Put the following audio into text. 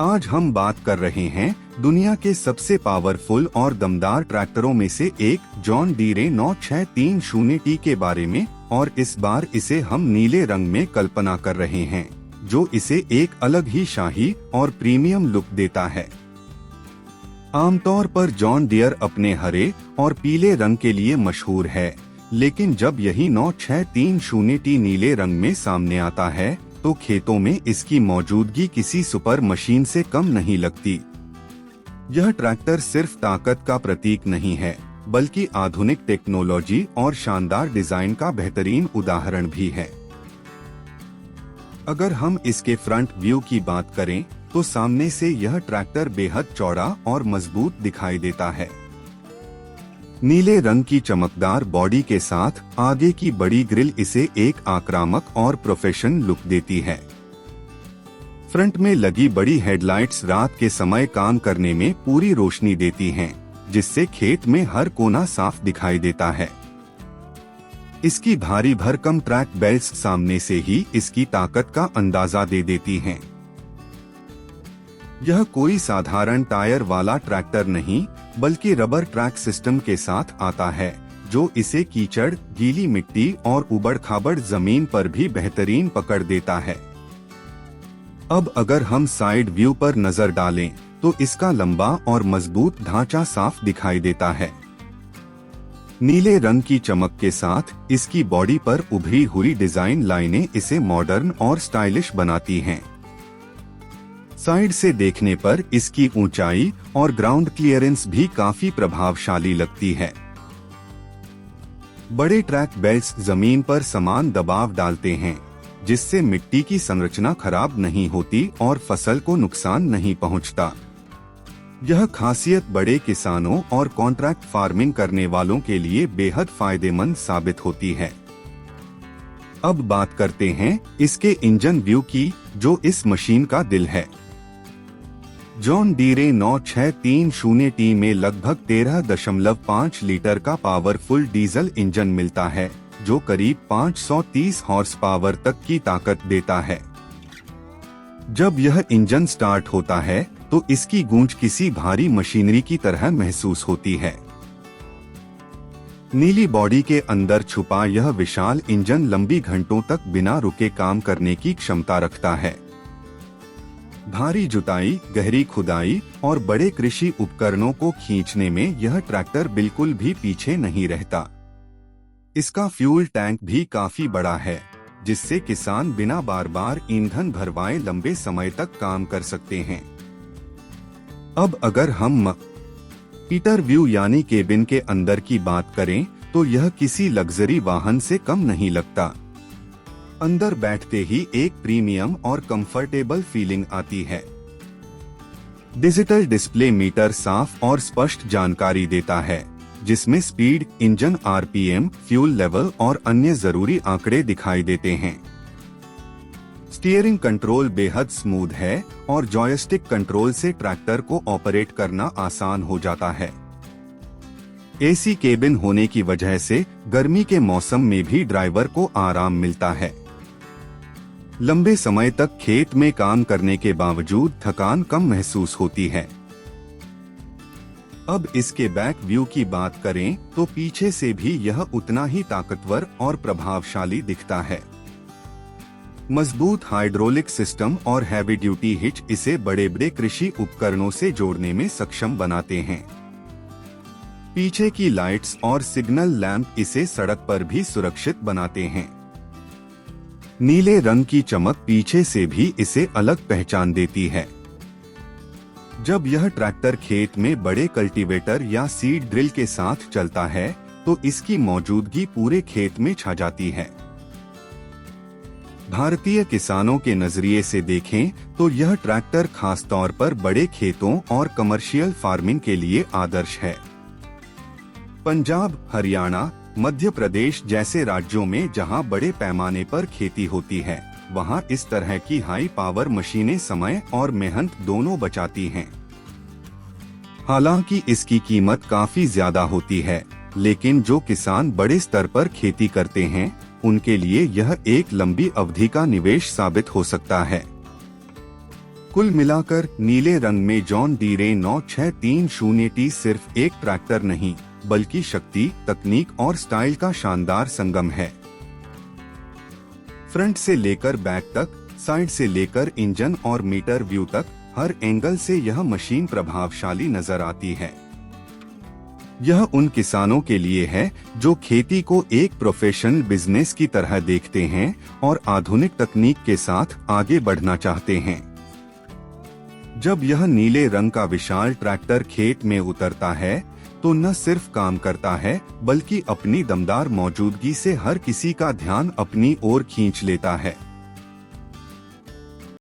आज हम बात कर रहे हैं दुनिया के सबसे पावरफुल और दमदार ट्रैक्टरों में से एक जॉन डीरे 9630T के बारे में, और इस बार इसे हम नीले रंग में कल्पना कर रहे हैं, जो इसे एक अलग ही शाही और प्रीमियम लुक देता है। आमतौर पर जॉन डियर अपने हरे और पीले रंग के लिए मशहूर है, लेकिन जब यही 9630T नीले रंग में सामने आता है तो खेतों में इसकी मौजूदगी किसी सुपर मशीन से कम नहीं लगती। यह ट्रैक्टर सिर्फ ताकत का प्रतीक नहीं है, बल्कि आधुनिक टेक्नोलॉजी और शानदार डिजाइन का बेहतरीन उदाहरण भी है। अगर हम इसके फ्रंट व्यू की बात करें तो सामने से यह ट्रैक्टर बेहद चौड़ा और मजबूत दिखाई देता है। नीले रंग की चमकदार बॉडी के साथ आगे की बड़ी ग्रिल इसे एक आक्रामक और प्रोफेशनल लुक देती है। फ्रंट में लगी बड़ी हेडलाइट्स रात के समय काम करने में पूरी रोशनी देती हैं, जिससे खेत में हर कोना साफ दिखाई देता है। इसकी भारी भरकम ट्रैक बेल्ट्स सामने से ही इसकी ताकत का अंदाजा दे देती हैं। यह कोई साधारण टायर वाला ट्रैक्टर नहीं, बल्कि रबर ट्रैक सिस्टम के साथ आता है, जो इसे कीचड़, गीली मिट्टी और उबड़-खाबड़ जमीन पर भी बेहतरीन पकड़ देता है। अब अगर हम साइड व्यू पर नजर डालें, तो इसका लंबा और मजबूत ढांचा साफ दिखाई देता है। नीले रंग की चमक के साथ इसकी बॉडी पर उभरी हुई डिजाइन लाइनें इसे मॉडर्न और स्टाइलिश बनाती हैं। साइड से देखने पर इसकी ऊंचाई और ग्राउंड क्लियरेंस भी काफी प्रभावशाली लगती है। बड़े ट्रैक बेल्ट्स जमीन पर समान दबाव डालते हैं, जिससे मिट्टी की संरचना खराब नहीं होती और फसल को नुकसान नहीं पहुंचता। यह खासियत बड़े किसानों और कॉन्ट्रैक्ट फार्मिंग करने वालों के लिए बेहद फायदेमंद साबित होती है। अब बात करते हैं इसके इंजन व्यू की, जो इस मशीन का दिल है। जॉन डीरे 9630T में लगभग 13.5 लीटर का पावरफुल डीजल इंजन मिलता है, जो करीब 530 हॉर्स पावर तक की ताकत देता है। जब यह इंजन स्टार्ट होता है तो इसकी गूंज किसी भारी मशीनरी की तरह महसूस होती है। नीली बॉडी के अंदर छुपा यह विशाल इंजन लंबी घंटों तक बिना रुके काम करने की क्षमता रखता है। भारी जुताई, गहरी खुदाई और बड़े कृषि उपकरणों को खींचने में यह ट्रैक्टर बिल्कुल भी पीछे नहीं रहता। इसका फ्यूल टैंक भी काफी बड़ा है, जिससे किसान बिना बार बार ईंधन भरवाए लंबे समय तक काम कर सकते हैं। अब अगर हम पीटर व्यू यानी केबिन के अंदर की बात करें, तो यह किसी लग्जरी वाहन से कम नहीं लगता। अंदर बैठते ही एक प्रीमियम और कंफर्टेबल फीलिंग आती है। डिजिटल डिस्प्ले मीटर साफ और स्पष्ट जानकारी देता है, जिसमें speed, engine RPM, fuel level और अन्य जरूरी आंकड़े दिखाई देते हैं। स्टीयरिंग कंट्रोल बेहद स्मूथ है और जॉयस्टिक कंट्रोल से ट्रैक्टर को ऑपरेट करना आसान हो जाता है। एसी केबिन होने की वजह से गर्मी के मौसम में भी ड्राइवर को आराम मिलता है। लंबे समय तक खेत में काम करने के बावजूद थकान कम महसूस होती है। अब इसके बैक व्यू की बात करें तो पीछे से भी यह उतना ही ताकतवर और प्रभावशाली दिखता है। मजबूत हाइड्रोलिक सिस्टम और हैवी ड्यूटी हिच इसे बड़े बड़े कृषि उपकरणों से जोड़ने में सक्षम बनाते हैं। पीछे की लाइट्स और सिग्नल लैंप इसे सड़क पर भी सुरक्षित बनाते हैं। नीले रंग की चमक पीछे से भी इसे अलग पहचान देती है। जब यह ट्रैक्टर खेत में बड़े कल्टीवेटर या सीड ड्रिल के साथ चलता है तो इसकी मौजूदगी पूरे खेत में छा जाती है। भारतीय किसानों के नजरिए से देखें तो यह ट्रैक्टर खास तौर पर बड़े खेतों और कमर्शियल फार्मिंग के लिए आदर्श है। पंजाब, हरियाणा, मध्य प्रदेश जैसे राज्यों में जहां बड़े पैमाने पर खेती होती है, वहां इस तरह की हाई पावर मशीनें समय और मेहनत दोनों बचाती हैं। हालांकि इसकी कीमत काफी ज्यादा होती है, लेकिन जो किसान बड़े स्तर पर खेती करते हैं, उनके लिए यह एक लंबी अवधि का निवेश साबित हो सकता है। कुल मिलाकर नीले रंग में जॉन डीरे 9630T सिर्फ एक ट्रैक्टर नहीं बल्कि शक्ति, तकनीक और स्टाइल का शानदार संगम है। फ्रंट से लेकर बैक तक, साइड से लेकर इंजन और मीटर व्यू तक, हर एंगल से यह मशीन प्रभावशाली नजर आती है। यह उन किसानों के लिए है जो खेती को एक प्रोफेशनल बिजनेस की तरह देखते हैं और आधुनिक तकनीक के साथ आगे बढ़ना चाहते हैं। जब यह नीले रंग का विशाल ट्रैक्टर खेत में उतरता है तो न सिर्फ काम करता है बल्कि अपनी दमदार मौजूदगी से हर किसी का ध्यान अपनी ओर खींच लेता है।